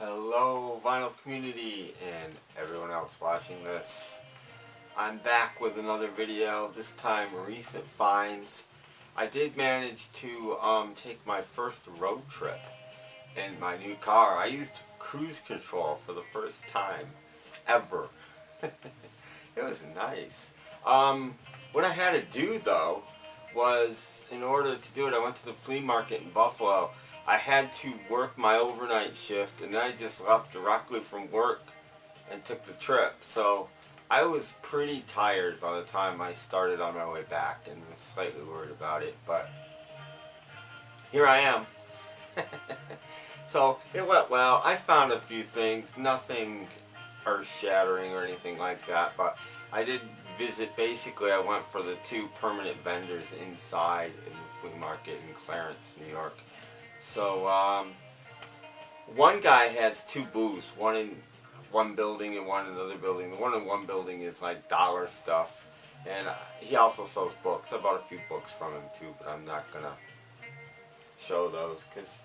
Hello vinyl community and everyone else watching this. I'm back with another video, this time recent finds. I did manage to take my first road trip in my new car. I used cruise control for the first time ever. It was nice. What I had to do though was, in order to do it, I went to the flea market in Buffalo. I had to work my overnight shift, and then I just left directly from work and took the trip. So I was pretty tired by the time I started on my way back and was slightly worried about it, but here I am. So it went well. I found a few things, nothing earth-shattering or anything like that, but I did visit. Basically, I went for the two permanent vendors inside in the flea market in Clarence, New York. So one guy has two booths, one in one building and one in another building. The one in one building is like dollar stuff, and he also sells books. I bought a few books from him too, but I'm not gonna show those because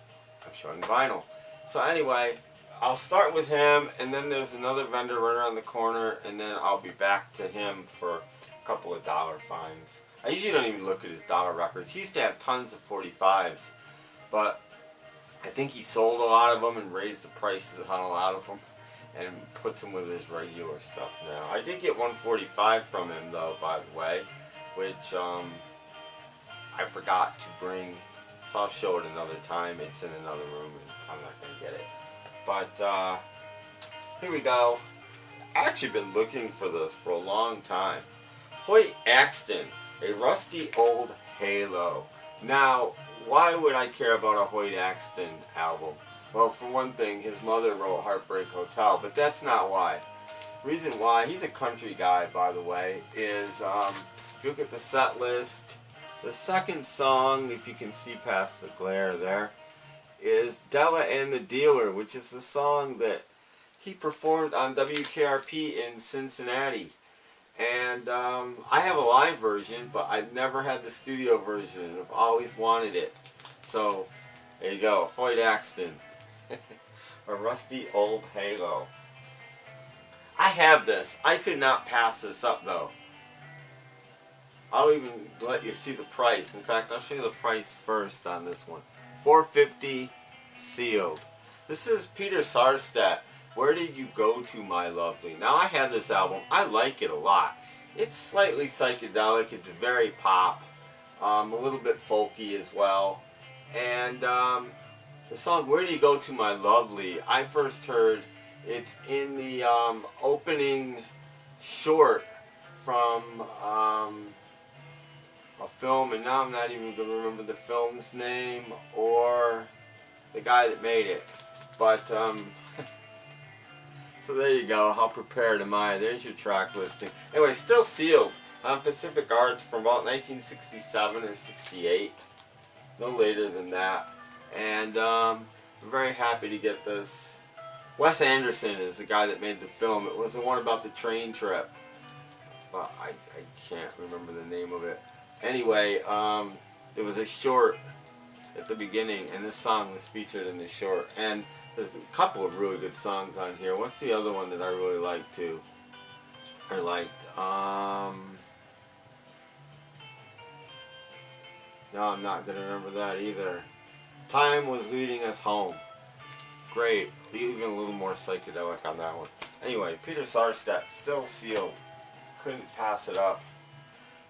I'm showing vinyl. So anyway, I'll start with him, and then there's another vendor right around the corner, and then I'll be back to him for a couple of dollar finds. I usually don't even look at his dollar records. He used to have tons of 45s, but I think he sold a lot of them and raised the prices on a lot of them and puts them with his regular stuff now. I did get 145 from him though, by the way, which I forgot to bring, so I'll show it another time. It's in another room and I'm not going to get it. But here we go. I've actually been looking for this for a long time. Hoyt Axton, a rusty old halo. Now, why would I care about a Hoyt Axton album? Well, for one thing, his mother wrote Heartbreak Hotel, but that's not why. The reason why, he's a country guy, by the way, is, if you look at the set list, the second song, if you can see past the glare there, is Della and the Dealer, which is the song that he performed on WKRP in Cincinnati. And I have a live version, but I've never had the studio version, and I've always wanted it. So, there you go, Hoyt Axton. A rusty old halo. I have this. I could not pass this up, though. I'll even let you see the price. In fact, I'll show you the price first on this one. $4.50 sealed. This is Peter Sarstedt. Where Did You Go To, My Lovely? Now, I have this album. I like it a lot. It's slightly psychedelic. It's very pop. A little bit folky as well. And the song Where Do You Go To, My Lovely, I first heard it's in the opening short from a film, and now I'm not even going to remember the film's name or the guy that made it. But so there you go. How prepared am I? There's your track listing. Anyway, still sealed on Pacific Arts from about 1967 or 68. No later than that. And I'm very happy to get this. Wes Anderson is the guy that made the film. It was the one about the train trip. But I can't remember the name of it. Anyway, there was a short at the beginning, and this song was featured in the short. And there's a couple of really good songs on here. What's the other one that I really liked too? No, I'm not going to remember that either. Time Was Leading Us Home. Great. Even a little more psychedelic on that one. Anyway, Peter Sarstedt, still sealed. Couldn't pass it up.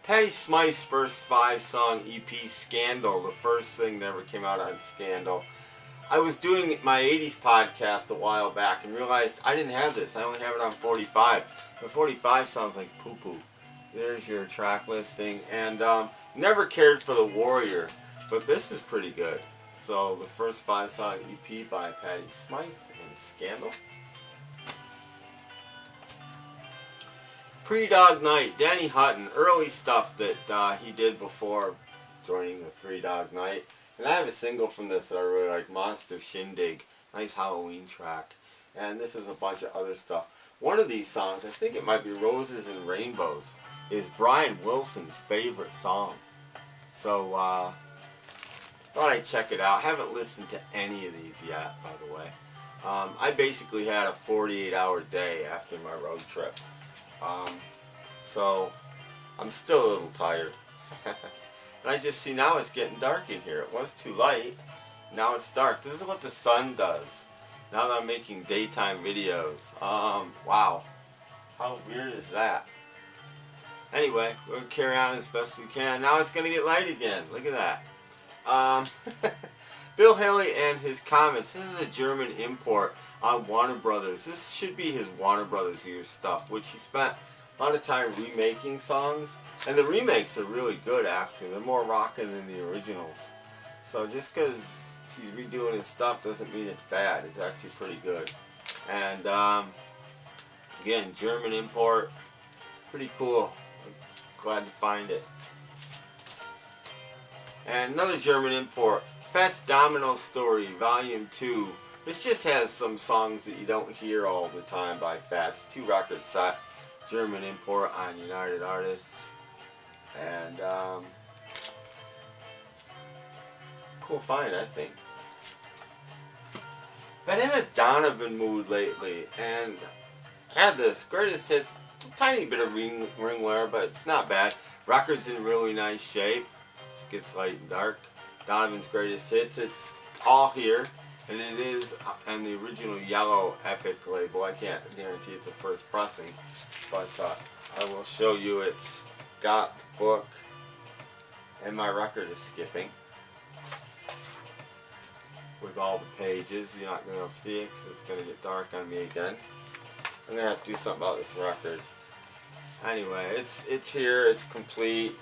Patty Smyth's first 5-song EP, Scandal, the first thing that ever came out on Scandal. I was doing my 80s podcast a while back and realized I didn't have this. I only have it on 45. The 45 sounds like poo-poo. There's your track listing. And never cared for The Warrior, but this is pretty good. So the first 5-song EP by Patty Smyth and Scandal. Pre-Dog Night, Danny Hutton, early stuff that he did before joining the Pre-Dog Night. And I have a single from this that I really like, Monster Shindig. Nice Halloween track. And this is a bunch of other stuff. One of these songs, I think it might be Roses and Rainbows, is Brian Wilson's favorite song. So, thought I'd check it out. Haven't listened to any of these yet, by the way. I basically had a 48-hour day after my road trip. So I'm still a little tired. And I just see now it's getting dark in here. It was too light. Now it's dark. This is what the sun does. Now that I'm making daytime videos. Wow. How weird is that? Anyway, we'll carry on as best we can. Now it's going to get light again. Look at that. Bill Haley and his comments. This is a German import on Warner Brothers. This should be his Warner Brothers year stuff, which he spent a lot of time remaking songs. And the remakes are really good, actually. They're more rockin' than the originals. So just because he's redoing his stuff doesn't mean it's bad. It's actually pretty good. And again, German import. Pretty cool. Glad to find it. And another German import, Fats Domino Story, Volume 2. This just has some songs that you don't hear all the time by Fats. 2 record set, German import on United Artists. And cool find, I think. Been in a Donovan mood lately, and had this greatest hits. A tiny bit of ring wear, but it's not bad. Record's in really nice shape. It gets light and dark. Donovan's greatest hits. It's all here, and it is on the original yellow Epic label. I can't guarantee it's a first pressing, but I will show you. It's got the book, and my record is skipping with all the pages. You're not going to see it because it's going to get dark on me again. I'm going to have to do something about this record. Anyway, it's here, it's complete.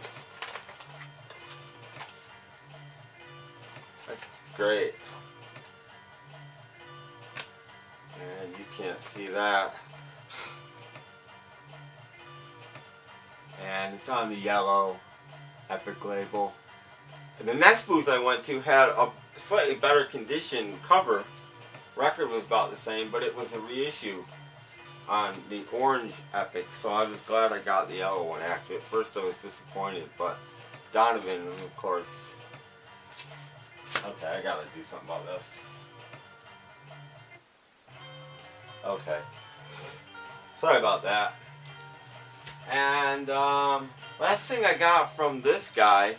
That's great. And you can't see that. And it's on the yellow Epic label. And the next booth I went to had a slightly better condition cover. Record was about the same, but it was a reissue on the orange Epic, so I was glad I got the yellow one. Actually, at first I was disappointed, but Donovan, of course. Okay, I gotta do something about this. Okay, sorry about that. And last thing I got from this guy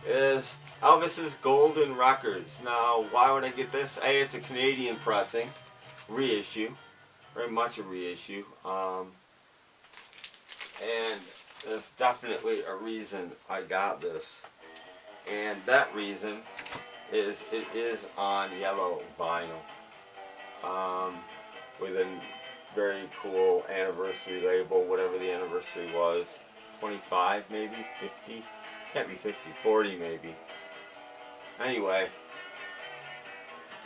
is Elvis's Golden Records. Now, why would I get this? A, it's a Canadian pressing, reissue. Very much a reissue, and there's definitely a reason I got this, and that reason is it is on yellow vinyl, with a very cool anniversary label, whatever the anniversary was, 25 maybe, 50, can't be 50, 40 maybe, anyway,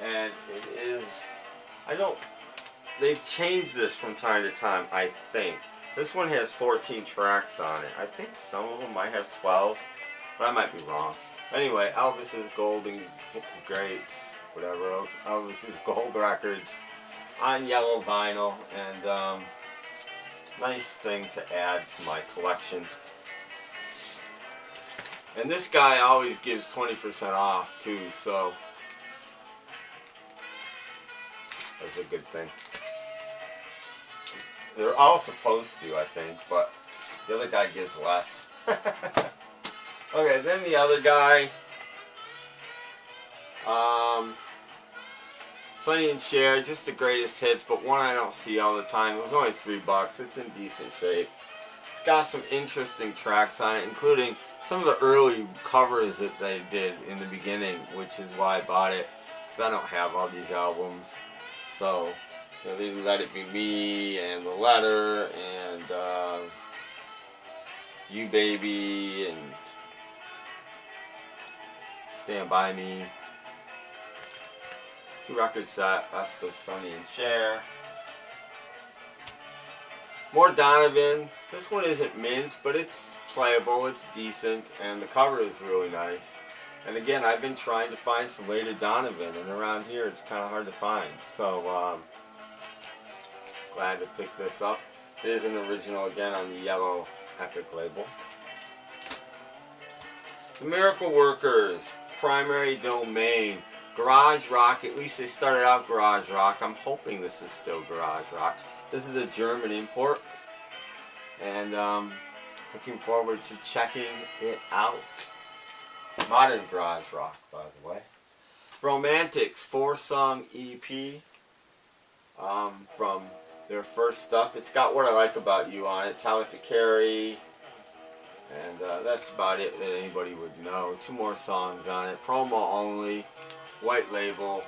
and it is, they've changed this from time to time, I think. This one has 14 tracks on it. I think some of them might have 12, but I might be wrong. Anyway, Elvis's Golden Greats, whatever else, Elvis's Gold Records on yellow vinyl, and nice thing to add to my collection. And this guy always gives 20% off too, so that's a good thing. They're all supposed to, I think, but the other guy gives less. Okay, then the other guy, Sonny and Cher, just the greatest hits, but one I don't see all the time. It was only $3. It's in decent shape. It's got some interesting tracks on it, including some of the early covers that they did in the beginning, which is why I bought it, because I don't have all these albums. So, you know, they Let It Be Me, and The Letter, and You Baby, and Stand By Me. 2 record set, Best of Sonny and Cher. More Donovan. This one isn't mint, but it's playable, it's decent, and the cover is really nice. And again, I've been trying to find some later Donovan, and around here it's kind of hard to find. So, glad to pick this up. It is an original again on the yellow Epic label. The Miracle Workers, Primary Domain, garage rock. At least they started out garage rock. I'm hoping this is still garage rock. This is a German import, and looking forward to checking it out. Modern garage rock, by the way. Romantics 4-song EP from their first stuff. It's got What I Like About You on it, Tell It to Carrie, and that's about it that anybody would know. 2 more songs on it. Promo only, white label.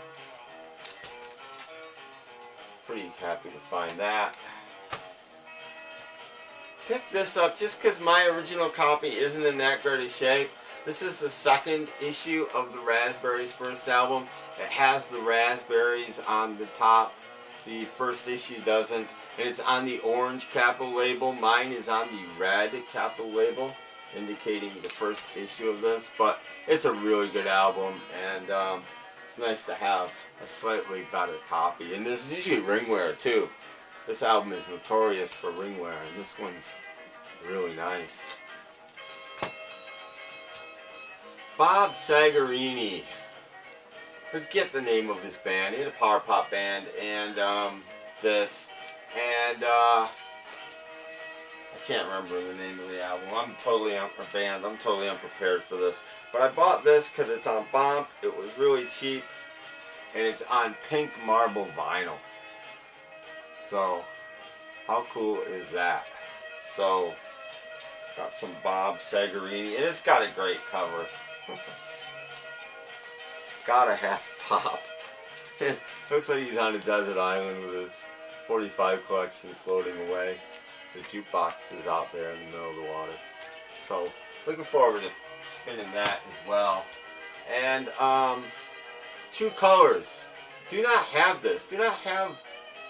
Pretty happy to find that. Picked this up just because my original copy isn't in that great a shape. This is the 2nd issue of the Raspberries' first album. It has the Raspberries on the top. The first issue doesn't. And it's on the orange capital label. Mine is on the red capital label, indicating the first issue of this. But it's a really good album, and it's nice to have a slightly better copy. And there's usually ringwear too. This album is notorious for ringwear, and this one's really nice. Bob Sagarini. Forget the name of his band. He had a power pop band, and this, and I can't remember the name of the album. I'm totally unprepared for this. But I bought this because it's on Bomp. It was really cheap, and it's on pink marble vinyl. So, how cool is that? So, got some Bob Sagarini, and it's got a great cover. Gotta have Bob. Looks like he's on a desert island with his 45 collection floating away. The jukebox is out there in the middle of the water. So, looking forward to spinning that as well. And, True Colors. Do not have this. Do not have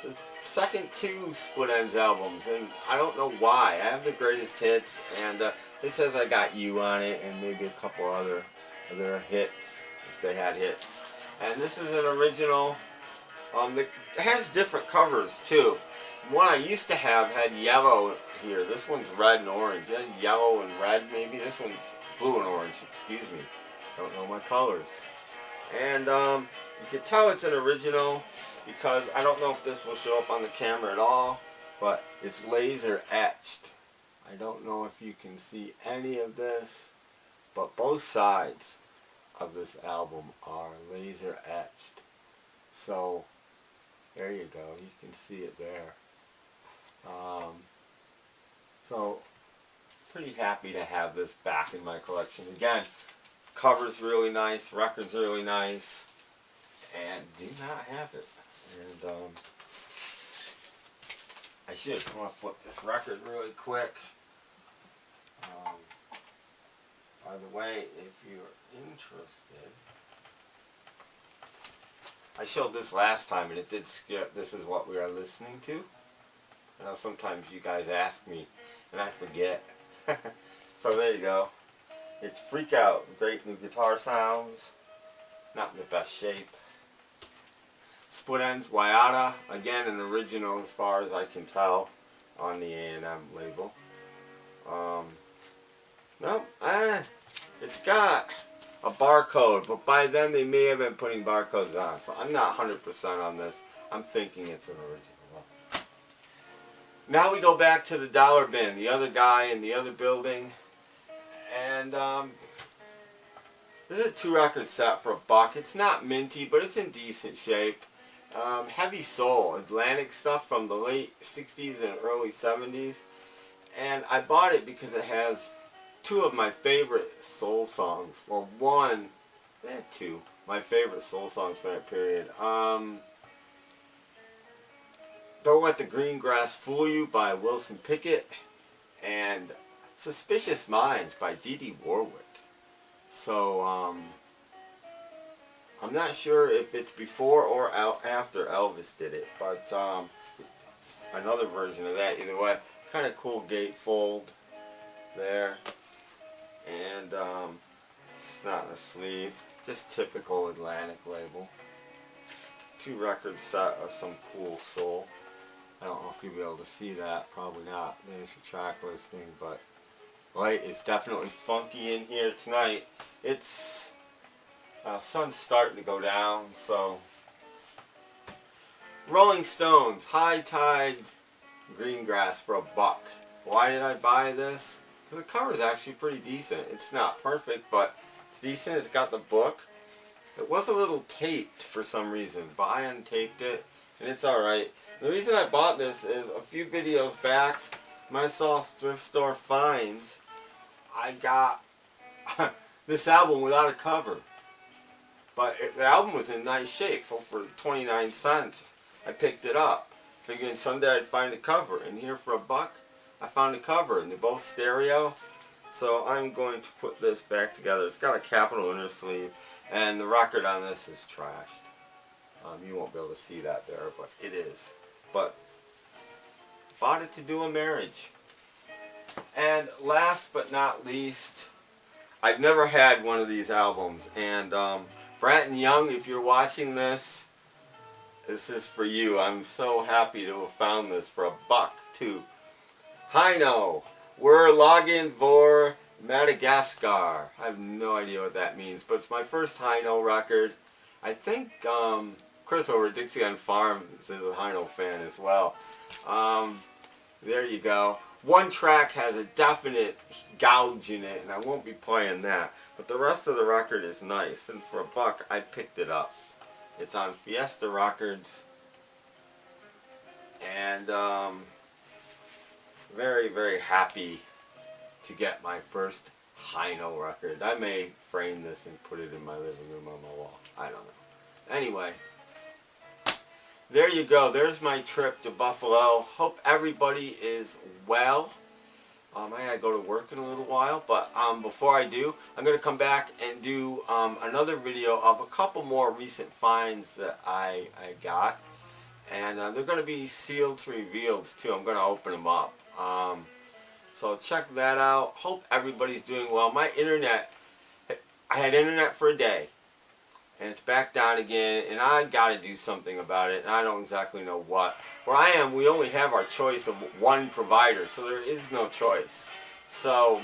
the second 2 Split Enz albums, and I don't know why. I have the greatest hits, and it says I Got You on it, and maybe a couple other hits, if they had hits. And this is an original. It has different covers too. One I used to have had yellow here. This one's red and orange. It had yellow and red maybe. This one's blue and orange, excuse me. Don't know my colors. And you can tell it's an original because I don't know if this will show up on the camera at all, but it's laser etched. I don't know if you can see any of this, but both sides of this album are laser etched. So there you go, you can see it there. So pretty happy to have this back in my collection again. Cover's really nice, record's really nice, and do not have it. And I should want to flip this record really quick. By the way, if you're interested, I showed this last time and it did skip. This is what we are listening to. I know sometimes you guys ask me and I forget. So there you go. It's Freak Out. Great new guitar sounds. Not in the best shape. Split Enz Waiata. Again, an original as far as I can tell on the A&M label. It's got a barcode, but by then they may have been putting barcodes on. So I'm not 100% on this. I'm thinking it's an original. Now we go back to the dollar bin, the other guy in the other building. And this is a 2-record set for $1. It's not minty, but it's in decent shape. Heavy soul, Atlantic stuff from the late 60s and early 70s. And I bought it because it has 2 of my favorite soul songs. Well, one, 2. My favorite soul songs from that period. Don't Let the Green Grass Fool You by Wilson Pickett. And Suspicious Minds by Dee Dee Warwick. So, I'm not sure if it's before or after Elvis did it, but another version of that either way. Kind of cool gatefold there, and it's not in a sleeve, just typical Atlantic label. 2-record set of some cool soul. I don't know if you'll be able to see that, probably not. There's your track listing, but light is definitely funky in here tonight. It's Sun's starting to go down, so. Rolling Stones, High Tides, Green Grass for $1. Why did I buy this? Because the cover is actually pretty decent. It's not perfect, but it's decent. It's got the book. It was a little taped for some reason, but I untaped it, and it's alright. The reason I bought this is a few videos back, my soft thrift store finds, I got this album without a cover. But the album was in nice shape, so for 29 cents I picked it up, figuring someday I'd find the cover. And here for $1 I found the cover, and they're both stereo. So I'm going to put this back together. It's got a Capitol inner sleeve, and the record on this is trashed. You won't be able to see that there, but it is. But bought it to do a marriage. And last but not least, I've never had one of these albums, and Bratton Young, if you're watching this, this is for you. I'm so happy to have found this for $1 too. Heino, we're logging for Madagascar. I have no idea what that means, but it's my first Heino record. I think Chris over at Dixie Farm is a Heino fan as well. There you go. One track has a definite gouge in it, and I won't be playing that. But the rest of the record is nice, and for $1 I picked it up. It's on Fiesta Records, and very, very happy to get my first Heino record. I may frame this and put it in my living room on my wall. I don't know. Anyway, there you go. There's my trip to Buffalo. Hope everybody is well. I gotta go to work in a little while, but before I do, I'm gonna come back and do another video of a couple more recent finds that I got, and they're gonna be sealed to revealed too. I'm gonna open them up. So check that out. Hope everybody's doing well. My internet, I had internet for a day, and it's back down again, and I gotta do something about it, and I don't exactly know what. Where I am, we only have our choice of one provider, so there is no choice. So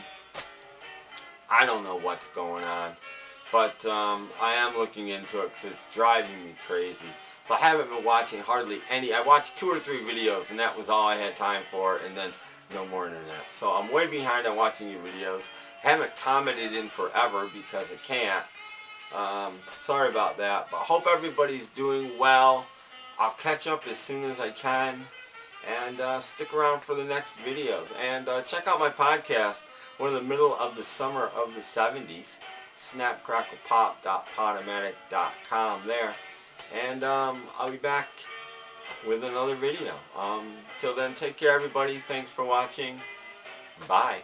I don't know what's going on, but I am looking into it because it's driving me crazy. So I haven't been watching hardly any. I watched 2 or 3 videos, and that was all I had time for, and then no more internet. So I'm way behind on watching your videos. Haven't commented in forever because I can't. Sorry about that, but I hope everybody's doing well. I'll catch up as soon as I can, and stick around for the next videos. And check out my podcast. We're in the middle of the summer of the 70s. snapcracklepop.podomatic.com there. And I'll be back with another video. Till then, take care everybody. Thanks for watching. Bye.